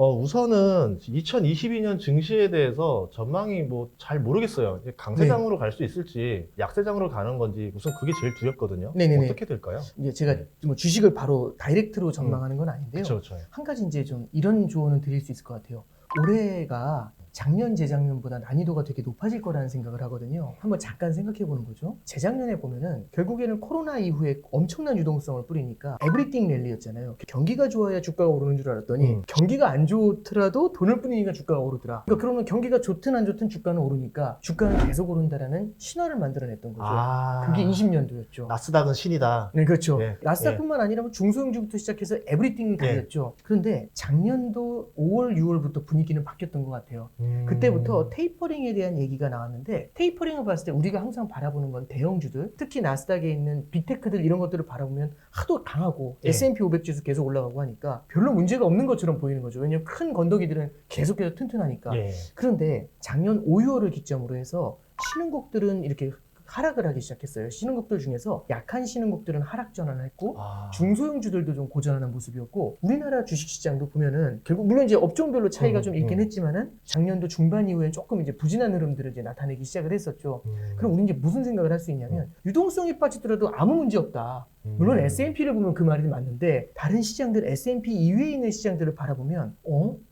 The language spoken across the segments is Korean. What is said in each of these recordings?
우선은 2022년 증시에 대해서 전망이 뭐 잘 모르겠어요. 이제 강세장으로 갈 수 있을지 약세장으로 가는 건지 우선 그게 제일 두렵거든요. 네네네. 어떻게 될까요? 이제 제가 네. 뭐 주식을 바로 다이렉트로 전망하는 건 아닌데요. 그렇죠. 한 가지 이제 좀 이런 조언을 드릴 수 있을 것 같아요. 올해가 작년, 재작년보다 난이도가 되게 높아질 거라는 생각을 하거든요. 한번 잠깐 생각해 보는 거죠. 재작년에 보면은 결국에는 코로나 이후에 엄청난 유동성을 뿌리니까 에브리띵 랠리였잖아요. 경기가 좋아야 주가가 오르는 줄 알았더니 경기가 안 좋더라도 돈을 뿌리니까 주가가 오르더라. 그러니까 그러면 경기가 좋든 안 좋든 주가는 오르니까 주가는 계속 오른다라는 신화를 만들어냈던 거죠. 그게 20년도였죠. 나스닥은 신이다. 네, 그렇죠. 예. 나스닥뿐만 아니라 중소형주부터 시작해서 에브리띵 다였죠. 그런데 작년도 5월, 6월부터 분위기는 바뀌었던 것 같아요. 그때부터 테이퍼링에 대한 얘기가 나왔는데 테이퍼링을 봤을 때 우리가 항상 바라보는 건 대형주들, 특히 나스닥에 있는 빅테크들 이런 것들을 바라보면 하도 강하고 예. S&P 500 지수 계속 올라가고 하니까 별로 문제가 없는 것처럼 보이는 거죠. 왜냐하면 큰 건더기들은 계속해서 튼튼하니까. 예. 그런데 작년 5, 6월을 기점으로 해서 신흥국들은 이렇게 하락을 하기 시작했어요. 신흥국들 중에서 약한 신흥국들은 하락 전환을 했고 중소형주들도 좀 고전하는 모습이었고 우리나라 주식시장도 보면은 결국 물론 이제 업종별로 차이가 좀 있긴 했지만은 작년도 중반 이후에 조금 이제 부진한 흐름들을 이제 나타내기 시작을 했었죠. 그럼 우리는 이제 무슨 생각을 할 수 있냐면 유동성이 빠지더라도 아무 문제 없다. 물론 S&P를 보면 그 말이 맞는데 다른 시장들 S&P 이외에 있는 시장들을 바라보면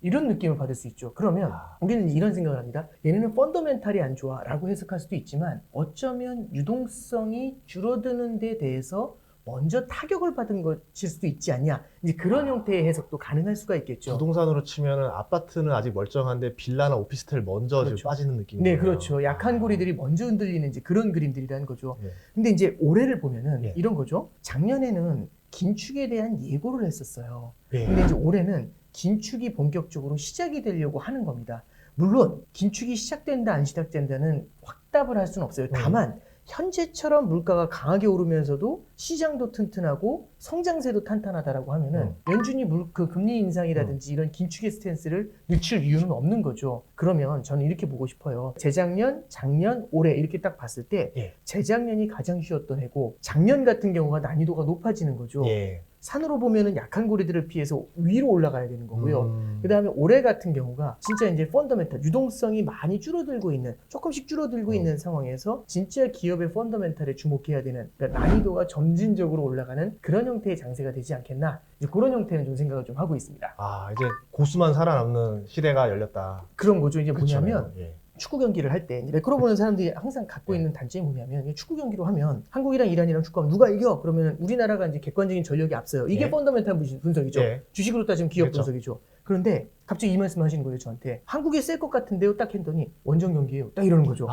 이런 느낌을 받을 수 있죠. 그러면 우리는 이런 생각을 합니다. 얘네는 펀더멘탈이 안 좋아 라고 해석할 수도 있지만 어쩌면 유동성이 줄어드는 데 대해서 먼저 타격을 받은 것일 수도 있지 않냐. 이제 그런 형태의 해석도 가능할 수가 있겠죠. 부동산으로 치면은 아파트는 아직 멀쩡한데 빌라나 오피스텔 먼저 그렇죠. 지금 빠지는 느낌이에요. 네, 그렇죠. 약한 고리들이 먼저 흔들리는 이제 그런 그림들이라는 거죠. 예. 근데 이제 올해를 보면은 예. 이런 거죠. 작년에는 긴축에 대한 예고를 했었어요. 예. 근데 이제 올해는 긴축이 본격적으로 시작이 되려고 하는 겁니다. 물론 긴축이 시작된다 안 시작된다는 확답을 할 수는 없어요. 다만 현재처럼 물가가 강하게 오르면서도 시장도 튼튼하고 성장세도 탄탄하다라고 하면은 연준이 그 금리 인상이라든지 이런 긴축의 스탠스를 늦출 이유는 없는 거죠. 그러면 저는 이렇게 보고 싶어요. 재작년, 작년, 올해 이렇게 딱 봤을 때 예. 재작년이 가장 쉬웠던 해고 작년 같은 경우가 난이도가 높아지는 거죠. 예. 산으로 보면은 약한 고리들을 피해서 위로 올라가야 되는 거고요. 그 다음에 올해 같은 경우가 진짜 이제 펀더멘탈, 유동성이 많이 줄어들고 있는, 조금씩 줄어들고 있는 상황에서 진짜 기업의 펀더멘탈에 주목해야 되는, 그러니까 난이도가 점진적으로 올라가는 그런 형태의 장세가 되지 않겠나. 이제 그런 형태는 좀 생각을 좀 하고 있습니다. 이제 고수만 살아남는 시대가 열렸다. 그런 거죠. 이제 뭐냐면 예. 축구 경기를 할 때 매크로 보는 사람들이 항상 갖고 있는 단점이 뭐냐면 축구 경기로 하면 한국이랑 이란이랑 축구하면 누가 이겨? 그러면 우리나라가 이제 객관적인 전력이 앞서요. 이게 예. 펀더멘탈 분석이죠. 예. 주식으로 따지면 기업 그렇죠. 분석이죠. 그런데 갑자기 이 말씀 하시는 거예요, 저한테. 한국이 셀 것 같은데요? 딱 했더니 원정 경기예요. 딱 이러는 거죠.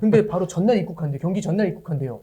근데 바로 전날 입국한대. 경기 전날 입국한대요.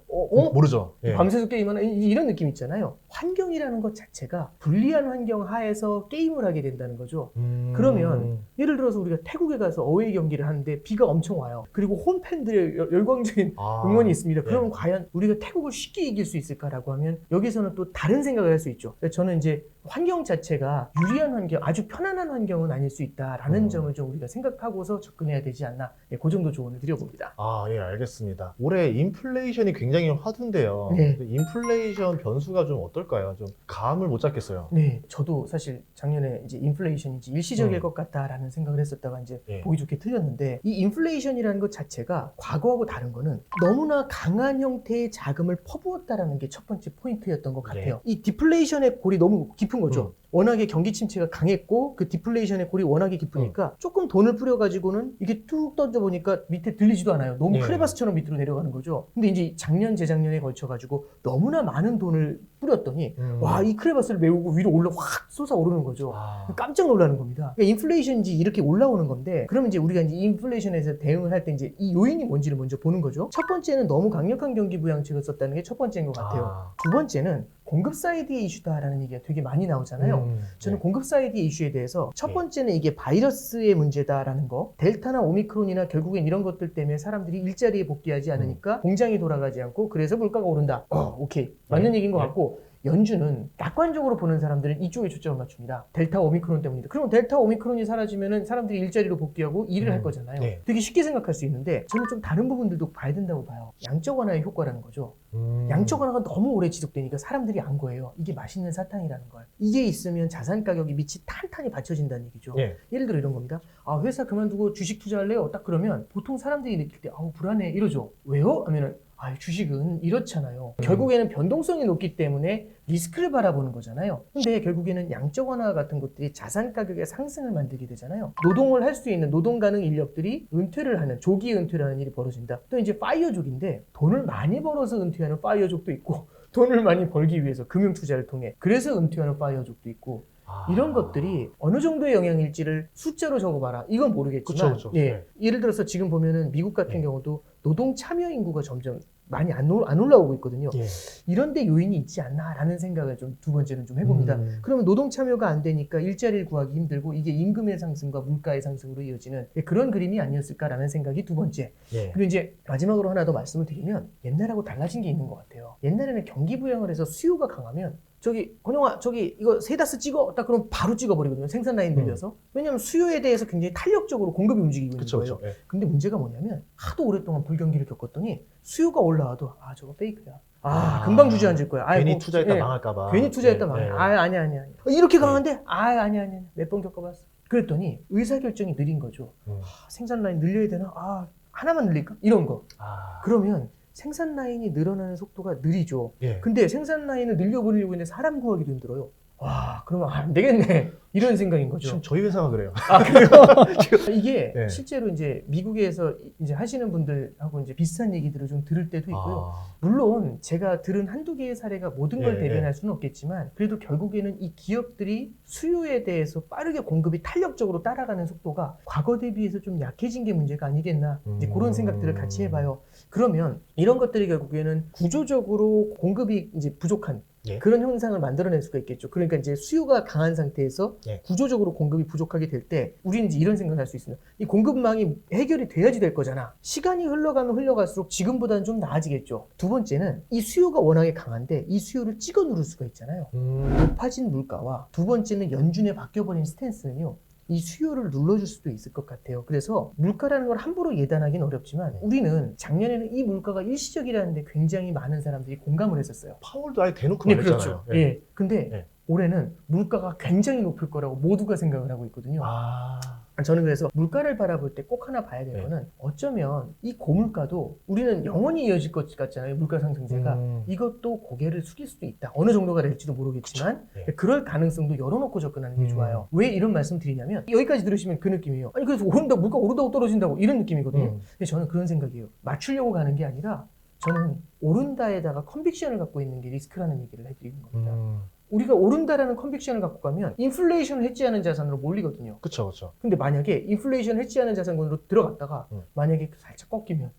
모르죠. 예. 밤새서 게임하는 이런 느낌 있잖아요. 환경이라는 것 자체가 불리한 환경 하에서 게임을 하게 된다는 거죠. 그러면 예를 들어서 우리가 태국에 가서 어웨이 경기를 하는데 비가 엄청 와요. 그리고 홈팬들의 열광적인 응원이 있습니다. 그러면 과연 우리가 태국을 쉽게 이길 수 있을까라고 하면 여기서는 또 다른 생각을 할 수 있죠. 저는 이제 환경 자체가 유리한 환경, 아주 편안한 환경은 아닐 수 있다라는 점을 좀 우리가 생각하고서 접근해야 되지 않나. 그 정도 조언을 드려봅니다. 예, 알겠습니다. 올해 인플레이션이 굉장히 화두인데요. 네. 인플레이션 변수가 좀 어떨까요? 좀 감을 못 잡겠어요. 네, 저도 사실 작년에 이제 인플레이션인지 일시적일 것 같다라는 생각을 했었다가 이제 예. 보기 좋게 틀렸는데 이 인플레이션이라는 것 자체가 과거하고 다른 거는 너무나 강한 형태의 자금을 퍼부었다라는 게 첫 번째 포인트였던 것 같아요. 이 디플레이션의 골이 너무 깊은 거죠. 워낙에 경기 침체가 강했고 그 디플레이션의 골이 워낙에 깊으니까 조금 돈을 뿌려가지고는 이게 뚝 던져보니까 밑에 들리지도 않아요. 너무 크레바스처럼 밑으로 내려가는 거죠. 근데 이제 작년, 재작년에 걸쳐가지고 너무나 많은 돈을 뿌렸더니 와, 이 크레바스를 메우고 위로 올라 확 솟아오르는 거죠. 깜짝 놀라는 겁니다. 그러니까 인플레이션인지 이렇게 올라오는 건데 그러면 이제 우리가 이제 인플레이션에서 대응을 할 때 이제 이 요인이 뭔지를 먼저 보는 거죠. 첫 번째는 너무 강력한 경기 부양책을 썼다는 게 첫 번째인 것 같아요. 두 번째는 공급 사이드의 이슈다라는 얘기가 되게 많이 나오잖아요. 저는 공급 사이드의 이슈에 대해서 첫 번째는 이게 바이러스의 문제다라는 거, 델타나 오미크론이나 결국엔 이런 것들 때문에 사람들이 일자리에 복귀하지 않으니까 공장이 돌아가지 않고 그래서 물가가 오른다. 오케이. 맞는 얘기인 것 같고 연준은 낙관적으로 보는 사람들은 이쪽에 초점을 맞춥니다. 델타 오미크론 때문이다. 그럼 델타 오미크론이 사라지면은 사람들이 일자리로 복귀하고 일을 할 거잖아요. 네. 되게 쉽게 생각할 수 있는데 저는 좀 다른 부분들도 봐야 된다고 봐요. 양적 완화의 효과라는 거죠. 양적 완화가 너무 오래 지속되니까 사람들이 안 거예요. 이게 맛있는 사탕이라는 걸. 이게 있으면 자산 가격이 밑이 탄탄히 받쳐진다는 얘기죠. 예. 예를 들어 이런 겁니다. 아, 회사 그만두고 주식 투자할래요? 딱 그러면 보통 사람들이 느낄 때 아우 불안해 이러죠. 왜요? 하면은 아, 주식은 이렇잖아요. 결국에는 변동성이 높기 때문에 리스크를 바라보는 거잖아요. 근데 결국에는 양적 완화 같은 것들이 자산 가격의 상승을 만들게 되잖아요. 노동을 할 수 있는 노동 가능 인력들이 은퇴를 하는, 조기 은퇴를 하는 일이 벌어진다. 또 이제 파이어족인데 돈을 많이 벌어서 은퇴하는 파이어족도 있고 돈을 많이 벌기 위해서 금융 투자를 통해 그래서 은퇴하는 파이어족도 있고 이런 것들이 어느 정도의 영향일지를 숫자로 적어봐라. 이건 모르겠지만 그쵸. 예. 네. 예를 들어서 지금 보면은 미국 같은 네. 경우도 노동 참여 인구가 점점 많이 안 올라오고 있거든요. 예. 이런 데 요인이 있지 않나라는 생각을 좀 두 번째는 좀 해봅니다. 그러면 노동 참여가 안 되니까 일자리를 구하기 힘들고 이게 임금의 상승과 물가의 상승으로 이어지는 그런 그림이 아니었을까라는 생각이 두 번째. 예. 그리고 이제 마지막으로 하나 더 말씀을 드리면 옛날하고 달라진 게 있는 것 같아요. 옛날에는 경기 부양을 해서 수요가 강하면 저기 권영아 저기 이거 세다스 찍어 딱 그럼 바로 찍어버리거든요. 생산 라인 늘려서. 왜냐하면 수요에 대해서 굉장히 탄력적으로 공급이 움직이고 있는 그쵸. 거예요. 예. 근데 문제가 뭐냐면 하도 오랫동안 불경기를 겪었더니 수요가 올라와도 아 저거 페이크야. 금방 주저앉을 거야. 괜히 뭐, 투자했다 예, 망할까봐. 괜히 투자했다 예, 망해. 예. 아니야. 이렇게 강한데? 아니야. 몇 번 겪어봤어. 그랬더니 의사결정이 느린 거죠. 생산 라인 늘려야 되나? 하나만 늘릴까? 이런 거. 그러면 생산 라인이 늘어나는 속도가 느리죠. 예. 근데 생산 라인을 늘려버리려고 했는데 사람 구하기도 힘들어요. 와, 그러면 안 되겠네. 이런 생각인 거죠. 지금 저희 회사가 그래요. 그래요? 이게 네. 실제로 이제 미국에서 이제 하시는 분들하고 이제 비슷한 얘기들을 좀 들을 때도 있고요. 아. 물론 제가 들은 한두 개의 사례가 모든 걸 예, 대변할 수는 없겠지만 그래도 결국에는 이 기업들이 수요에 대해서 빠르게 공급이 탄력적으로 따라가는 속도가 과거 대비해서 좀 약해진 게 문제가 아니겠나 이제 그런 생각들을 같이 해봐요. 그러면 이런 것들이 결국에는 구조적으로 공급이 이제 부족한 예. 그런 현상을 만들어낼 수가 있겠죠. 그러니까 이제 수요가 강한 상태에서 예. 구조적으로 공급이 부족하게 될 때 우리는 이제 이런 생각을 할 수 있습니다. 이 공급망이 해결이 돼야지 될 거잖아. 시간이 흘러가면 흘러갈수록 지금보다는 좀 나아지겠죠. 두 번째는 이 수요가 워낙에 강한데 이 수요를 찍어 누를 수가 있잖아요. 높아진 물가와 두 번째는 연준에 바뀌어버린 스탠스는요. 이 수요를 눌러줄 수도 있을 것 같아요. 그래서 물가라는 걸 함부로 예단하기는 어렵지만 우리는 작년에는 이 물가가 일시적이라는데 굉장히 많은 사람들이 공감을 했었어요. 파월도 아예 대놓고 네, 말했잖아요. 그렇죠. 예. 근데 예. 올해는 물가가 굉장히 높을 거라고 모두가 생각을 하고 있거든요. 저는 그래서 물가를 바라볼 때 꼭 하나 봐야 될 네. 거는 어쩌면 이 고물가도 우리는 영원히 이어질 것 같잖아요. 물가 상승세가. 이것도 고개를 숙일 수도 있다. 어느 정도가 될지도 모르겠지만 그쵸. 네. 그럴 가능성도 열어놓고 접근하는 게 좋아요. 왜 이런 말씀 드리냐면 여기까지 들으시면 그 느낌이에요. 아니 그래서 물가 오른다고 떨어진다고 이런 느낌이거든요. 근데 저는 그런 생각이에요. 맞추려고 가는 게 아니라 저는 오른다에다가 컨빅션을 갖고 있는 게 리스크라는 얘기를 해드리는 겁니다. 우리가 오른다라는 컨빅션을 갖고 가면 인플레이션을 해지하는 자산으로 몰리거든요. 그쵸. 근데 만약에 인플레이션 해지하는 자산군으로 들어갔다가 만약에 살짝 꺾이면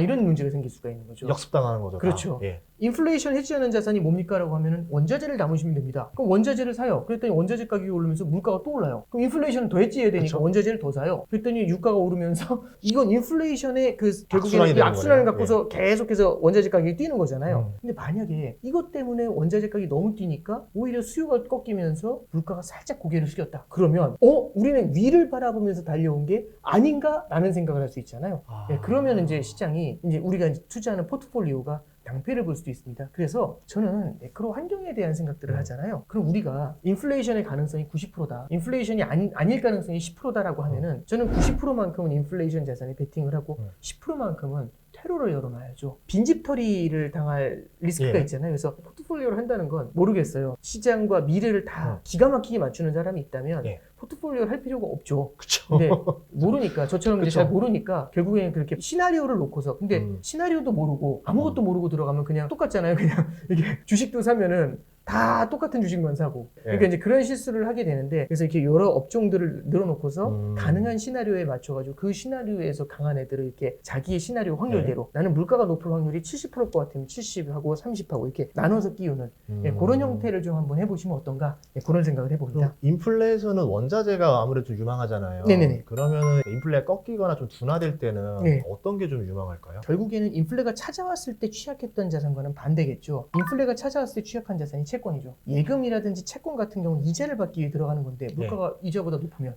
이런 문제가 생길 수가 있는 거죠. 역습당하는 거죠. 그렇죠. 예. 인플레이션 해지하는 자산이 뭡니까? 라고 하면은 원자재를 남으시면 됩니다. 그럼 원자재를 사요. 그랬더니 원자재 가격이 오르면서 물가가 또 올라요. 그럼 인플레이션은 더 해지해야 되니까 그쵸. 원자재를 더 사요. 그랬더니 유가가 오르면서 이건 인플레이션의 그 악순환이 결국에는 이 되는 악순환을 거네요. 갖고서 계속해서 원자재 가격이 뛰는 거잖아요. 근데 만약에 이것 때문에 원자재 가격이 너무 뛰니까 오히려 수요가 꺾이면서 물가가 살짝 고개를 숙였다. 그러면 우리는 위를 바라보면서 달려온 게 아닌가라는 생각을 할 수 있잖아요. 예, 그러면 이제 시장이 이제 우리가 이제 투자하는 포트폴리오가 낭패를 볼 수도 있습니다. 그래서 저는 매크로 환경에 대한 생각들을 하잖아요. 그럼 우리가 인플레이션의 가능성이 90%다. 인플레이션이 아닐 가능성이 10%다라고 하면은 저는 90%만큼은 인플레이션 자산에 베팅을 하고 10%만큼은 테러를 열어놔야죠. 빈집털이를 당할 리스크가 예. 있잖아요. 그래서 포트폴리오를 한다는 건 모르겠어요. 시장과 미래를 다 기가 막히게 맞추는 사람이 있다면 예. 포트폴리오를 할 필요가 없죠. 그쵸. 근데 모르니까 저처럼 이제 그쵸. 잘 모르니까 결국에는 그렇게 시나리오를 놓고서 근데 시나리오도 모르고 아무것도 모르고 들어가면 그냥 똑같잖아요. 그냥 이게 주식도 사면은 다 똑같은 주식만 사고 그러니까 이제 그런 실수를 하게 되는데 그래서 이렇게 여러 업종들을 늘어놓고서 가능한 시나리오에 맞춰가지고 그 시나리오에서 강한 애들을 이렇게 자기의 시나리오 확률대로 나는 물가가 높을 확률이 70%일 것 같으면 70하고 30하고 이렇게 나눠서 끼우는 그런 형태를 좀 한번 해보시면 어떤가 그런 생각을 해봅니다. 인플레에서는 원자재가 아무래도 좀 유망하잖아요. 네네네. 그러면은 인플레가 꺾이거나 좀 둔화될 때는 네. 어떤 게 좀 유망할까요? 결국에는 인플레가 찾아왔을 때 취약했던 자산과는 반대겠죠. 인플레가 찾아왔을 때 취약한 자산이 채권이죠. 예금이라든지 채권 같은 경우는 이자를 받기 위해 들어가는 건데 물가가 이자보다 높으면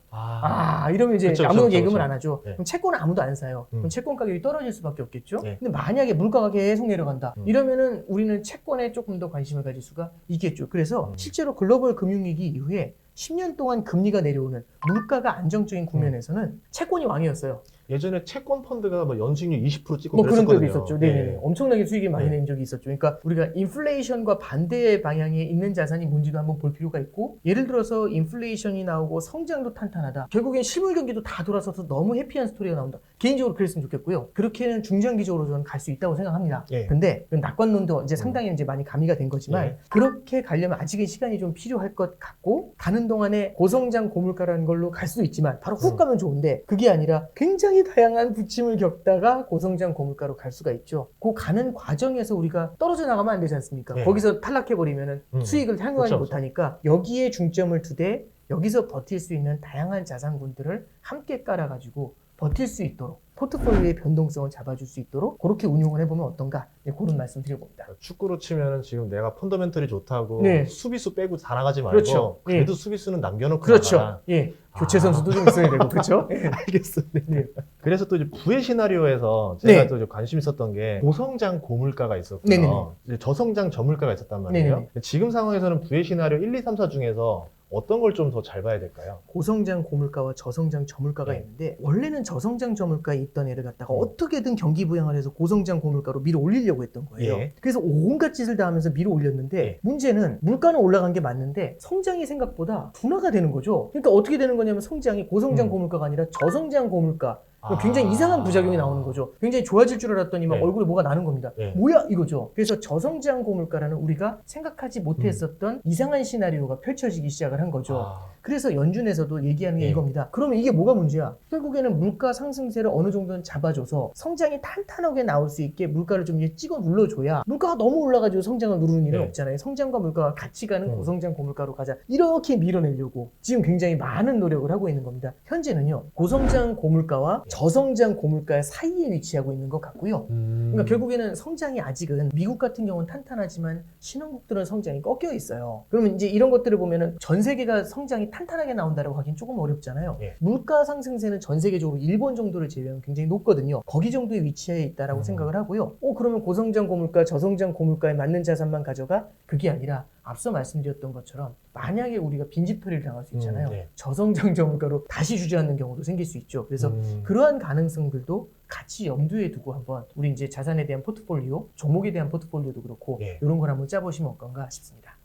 이러면 이제 그쵸, 아무도 그쵸, 예금을 그쵸. 안 하죠. 네. 그럼 채권은 아무도 안 사요. 그럼 채권 가격이 떨어질 수밖에 없겠죠. 네. 근데 만약에 물가가 계속 내려간다. 이러면은 우리는 채권에 조금 더 관심을 가질 수가 있겠죠. 그래서 실제로 글로벌 금융위기 이후에 10년 동안 금리가 내려오는 물가가 안정적인 국면에서는 채권이 왕이었어요. 예전에 채권 펀드가 뭐 연수익률 20% 찍고 뭐 그런 적이 그랬었거든요. 있었죠. 네네. 엄청나게 수익이 많이 네. 낸 적이 있었죠. 그러니까 우리가 인플레이션과 반대의 방향에 있는 자산이 뭔지도 한번 볼 필요가 있고, 예를 들어서 인플레이션이 나오고 성장도 탄탄하다. 결국엔 실물 경기도 다 돌아서서 너무 해피한 스토리가 나온다. 개인적으로 그랬으면 좋겠고요. 그렇게는 중장기적으로 저는 갈 수 있다고 생각합니다. 예. 근데 낙관론도 이제 상당히 이제 많이 가미가 된 거지만 예. 그렇게 가려면 아직은 시간이 좀 필요할 것 같고, 가는 동안에 고성장 고물가라는 걸로 갈 수도 있지만 바로 훅 가면 좋은데, 그게 아니라 굉장히 다양한 부침을 겪다가 고성장 고물가로 갈 수가 있죠. 그 가는 과정에서 우리가 떨어져 나가면 안 되지 않습니까? 예. 거기서 탈락해버리면은 수익을 향유하지 그렇죠. 못하니까 여기에 중점을 두되 여기서 버틸 수 있는 다양한 자산군들을 함께 깔아가지고 버틸 수 있도록, 포트폴리오의 변동성을 잡아줄 수 있도록 그렇게 운용을 해보면 어떤가, 그런 말씀 드려봅니다. 축구로 치면은 지금 내가 펀더멘털이 좋다고 네. 수비수 빼고 다 나가지 말고 그렇죠. 그래도 수비수는 남겨놓고 그렇죠. 나가라. 예. 교체 선수도 좀 있어야 되고, 그렇죠? 알겠습니다. 네. 그래서 또 이제 부의 시나리오에서 제가 네. 또 이제 관심 있었던 게 고성장 고물가가 있었고요. 네네네. 이제 저성장 저물가가 있었단 말이에요. 네네네. 지금 상황에서는 부의 시나리오 1, 2, 3, 4 중에서 어떤 걸 좀 더 잘 봐야 될까요? 고성장 고물가와 저성장 저물가가 네. 있는데, 원래는 저성장 저물가에 있던 애를 갖다가 어떻게든 경기 부양을 해서 고성장 고물가로 밀어 올리려고 했던 거예요. 예. 그래서 온갖 짓을 다 하면서 밀어 올렸는데 예. 문제는 물가는 올라간 게 맞는데 성장이 생각보다 둔화가 되는 거죠. 그러니까 어떻게 되는 거냐면 성장이 고성장 고물가가 아니라 저성장 고물가, 굉장히 이상한 부작용이 나오는 거죠. 굉장히 좋아질 줄 알았더니만 네. 얼굴에 뭐가 나는 겁니다. 네. 뭐야 이거죠. 그래서 저성장 고물가라는 우리가 생각하지 못했었던 이상한 시나리오가 펼쳐지기 시작을 한 거죠. 그래서 연준에서도 얘기하는 게 네. 이겁니다. 그러면 이게 뭐가 문제야? 결국에는 물가 상승세를 어느 정도는 잡아줘서 성장이 탄탄하게 나올 수 있게 물가를 좀 이제 찍어 눌러줘야, 물가가 너무 올라가지고 성장을 누르는 일은 네. 없잖아요. 성장과 물가가 같이 가는 고성장 고물가로 가자, 이렇게 밀어내려고 지금 굉장히 많은 노력을 하고 있는 겁니다. 현재는요, 고성장 고물가와 저성장 고물가 사이에 위치하고 있는 것 같고요. 그러니까 결국에는 성장이 아직은 미국 같은 경우는 탄탄하지만 신흥국들은 성장이 꺾여 있어요. 그러면 이제 이런 것들을 보면은 전 세계가 성장이 탄탄하게 나온다고 하긴 조금 어렵잖아요. 예. 물가 상승세는 전 세계적으로 일본 정도를 제외하면 굉장히 높거든요. 거기 정도의 위치에 있다라고 생각을 하고요. 그러면 고성장 고물가, 저성장 고물가에 맞는 자산만 가져가? 그게 아니라 앞서 말씀드렸던 것처럼 만약에 우리가 빈집털이를 당할 수 있잖아요. 네. 저성장 저물가로 다시 주저앉는 경우도 생길 수 있죠. 그래서 그러한 가능성들도 같이 염두에 두고 한번 우리 이제 자산에 대한 포트폴리오, 종목에 대한 포트폴리오도 그렇고 예. 이런 걸 한번 짜보시면 어떤가 싶습니다.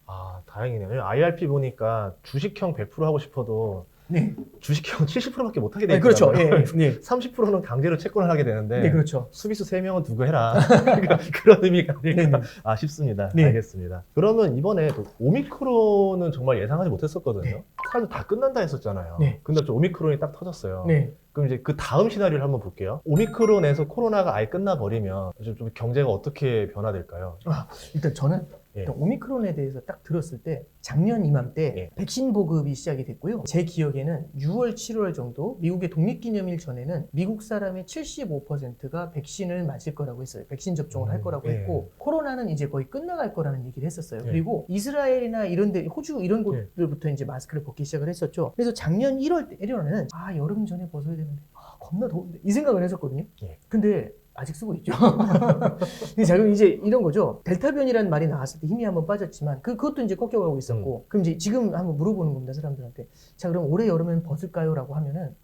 다행이네요. IRP 보니까 주식형 100% 하고 싶어도 네, 주식형 70%밖에 못 하게 돼 네 있더라고요. 그렇죠. 예, 네. 30%는 강제로 채권을 하게 되는데 네, 그렇죠. 수비수 3명은 두고 해라. 그러니까 그런 의미가 네, 아닐까 네. 싶습니다. 네. 알겠습니다. 그러면 이번에 또 오미크론은 정말 예상하지 못했었거든요. 네. 사실 다 끝난다 했었잖아요. 네. 근데 좀 오미크론이 딱 터졌어요. 네. 그럼 이제 그 다음 시나리오를 한번 볼게요. 오미크론에서 코로나가 아예 끝나버리면 좀 경제가 어떻게 변화될까요? 일단 저는 예. 일단 오미크론에 대해서 딱 들었을 때 작년 이맘때 예. 백신 보급이 시작이 됐고요. 제 기억에는 6월, 7월 정도 미국의 독립기념일 전에는 미국 사람의 75%가 백신을 맞을 거라고 했어요. 백신 접종을 할 거라고 예. 했고, 코로나는 이제 거의 끝나갈 거라는 얘기를 했었어요. 예. 그리고 이스라엘이나 이런 데, 호주 이런 곳들부터 이제 마스크를 벗기 시작을 했었죠. 그래서 작년 1월에는 여름 전에 벗어야 되는데 겁나 더운데 이 생각을 했었거든요. 예. 근데 아직 쓰고 있죠. 자, 그럼 이제 이런 거죠. 델타 변이라는 말이 나왔을 때 힘이 한번 빠졌지만 그것도 이제 꺾여가고 있었고, 그럼 이제 지금 한번 물어보는 겁니다, 사람들한테. 자, 그럼 올해 여름엔 벗을까요? 라고 하면은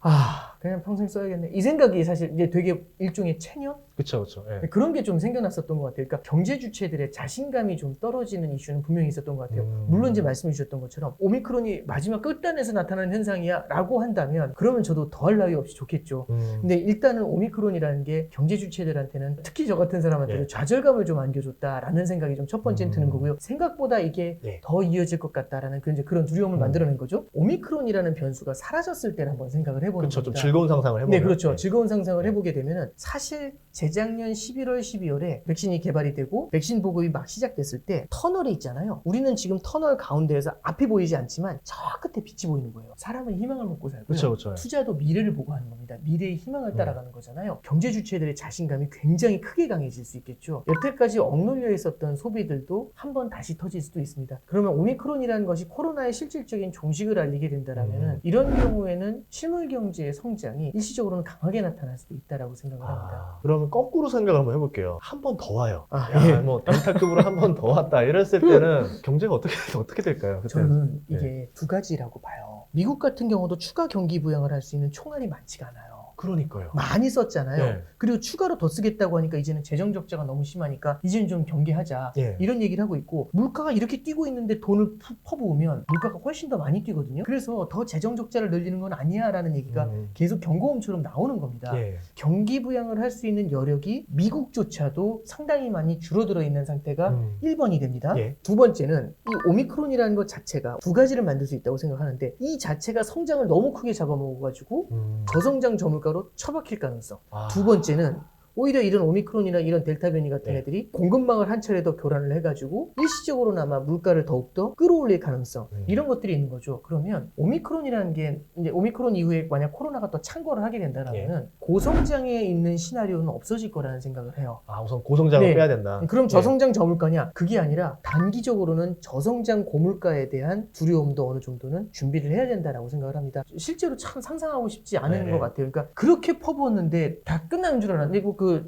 그냥 평생 써야겠네, 이 생각이 사실 이제 되게 일종의 체념? 그쵸. 예. 그런 게 좀 생겨났었던 것 같아요. 그러니까 경제 주체들의 자신감이 좀 떨어지는 이슈는 분명히 있었던 것 같아요. 물론 이제 말씀해 주셨던 것처럼 오미크론이 마지막 끝단에서 나타나는 현상이야 라고 한다면 그러면 저도 더할 나위 없이 좋겠죠. 근데 일단은 오미크론이라는 게 경제 주체들한테는, 특히 저 같은 사람한테는 예. 좌절감을 좀 안겨줬다라는 생각이 좀 첫 번째는 드는 거고요. 생각보다 이게 예. 더 이어질 것 같다라는 그런 두려움을 만들어낸 거죠. 오미크론이라는 변수가 사라졌을 때를 한번 생각을 해보는 그쵸. 좀 겁니다. 즐거운 상상을 해보면. 네, 그렇죠. 즐거운 상상을 해보게 되면은 사실 재작년 11월, 12월에 백신이 개발이 되고 백신 보급이 막 시작됐을 때 터널이 있잖아요. 우리는 지금 터널 가운데에서 앞이 보이지 않지만 저 끝에 빛이 보이는 거예요. 사람은 희망을 먹고 살고요. 그렇죠, 그렇죠. 투자도 미래를 보고 하는 겁니다. 미래의 희망을 따라가는 거잖아요. 경제 주체들의 자신감이 굉장히 크게 강해질 수 있겠죠. 여태까지 억눌려 있었던 소비들도 한번 다시 터질 수도 있습니다. 그러면 오미크론이라는 것이 코로나의 실질적인 종식을 알리게 된다라면은 이런 경우에는 실물 경제의 성장이 일시적으로는 강하게 나타날 수도 있다라고 생각을 합니다. 그러면 거꾸로 생각을 한번 해볼게요. 한 번 더 와요. 예. 뭐 델타급으로 한 번 더 왔다 이랬을 때는 경제가 어떻게 될까요? 그때는? 저는 이게 두 가지라고 봐요. 미국 같은 경우도 추가 경기 부양을 할 수 있는 총알이 많지가 않아요. 그러니까요. 많이 썼잖아요. 네. 그리고 추가로 더 쓰겠다고 하니까 이제는 재정 적자가 너무 심하니까 이제는 좀 경계하자. 예. 이런 얘기를 하고 있고 물가가 이렇게 뛰고 있는데 돈을 퍼부으면 물가가 훨씬 더 많이 뛰거든요. 그래서 더 재정 적자를 늘리는 건 아니야 라는 얘기가 계속 경고음처럼 나오는 겁니다. 예. 경기 부양을 할 수 있는 여력이 미국조차도 상당히 많이 줄어들어 있는 상태가 1번이 됩니다. 예. 두 번째는 이 오미크론이라는 것 자체가 두 가지를 만들 수 있다고 생각하는데 이 자체가 성장을 너무 크게 잡아먹어가지고 저성장 저물가로 처박힐 가능성. 두 번째는 오히려 이런 오미크론이나 이런 델타 변이 같은 네. 애들이 공급망을 한 차례 더 교란을 해가지고 일시적으로나마 물가를 더욱더 끌어올릴 가능성 이런 것들이 있는 거죠. 그러면 오미크론이라는 게 이제 오미크론 이후에 만약 코로나가 또 창궐을 하게 된다라면은 고성장에 있는 시나리오는 없어질 거라는 생각을 해요. 우선 고성장을 네. 빼야 된다. 그럼 저성장 저물가냐? 그게 아니라 단기적으로는 저성장 고물가에 대한 두려움도 어느 정도는 준비를 해야 된다라고 생각을 합니다. 실제로 참 상상하고 싶지 않은 네. 것 같아요. 그러니까 그렇게 퍼부었는데 다 끝나는 줄 알았는데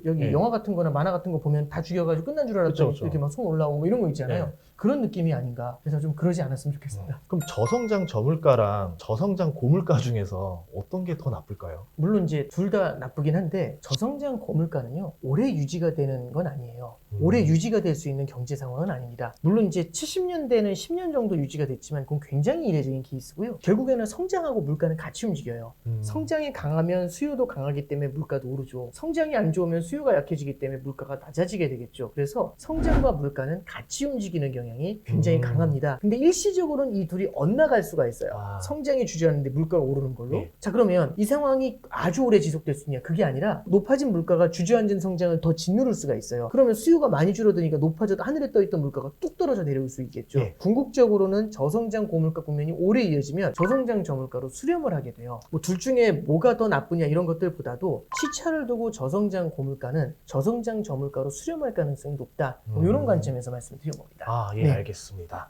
여기 네. 영화 같은 거나 만화 같은 거 보면 다 죽여가지고 끝난 줄 알았더니 그쵸. 이렇게 막 손 올라오고 뭐 이런 거 있잖아요. 네. 그런 느낌이 아닌가. 그래서 좀 그러지 않았으면 좋겠습니다. 그럼 저성장 저물가랑 저성장 고물가 중에서 어떤 게 더 나쁠까요? 물론 이제 둘 다 나쁘긴 한데 저성장 고물가는요 오래 유지가 되는 건 아니에요. 오래 유지가 될 수 있는 경제 상황은 아닙니다. 물론 이제 70년대는 10년 정도 유지가 됐지만 그건 굉장히 이례적인 케이스고요. 결국에는 성장하고 물가는 같이 움직여요. 성장이 강하면 수요도 강하기 때문에 물가도 오르죠. 성장이 안 좋으면 수요가 약해지기 때문에 물가가 낮아지게 되겠죠. 그래서 성장과 물가는 같이 움직이는 경향이 굉장히 강합니다. 근데 일시적으로는 이 둘이 엇나갈 수가 있어요. 성장이 주저하는데 물가가 오르는 걸로. 네. 자, 그러면 이 상황이 아주 오래 지속될 수 있냐? 그게 아니라 높아진 물가가 주저앉은 성장을 더 짓누를 수가 있어요. 그러면 수요가 많이 줄어드니까 높아져도 하늘에 떠있던 물가가 뚝 떨어져 내려올 수 있겠죠. 네. 궁극적으로는 저성장 고물가 국면이 오래 이어지면 저성장 저물가로 수렴을 하게 돼요. 뭐 둘 중에 뭐가 더 나쁘냐 이런 것들보다도 시차를 두고 저성장 고물가는 저성장 저물가로 수렴할 가능성이 높다. 뭐 이런 관점에서 말씀을 드려봅니다. 예, 네. 알겠습니다.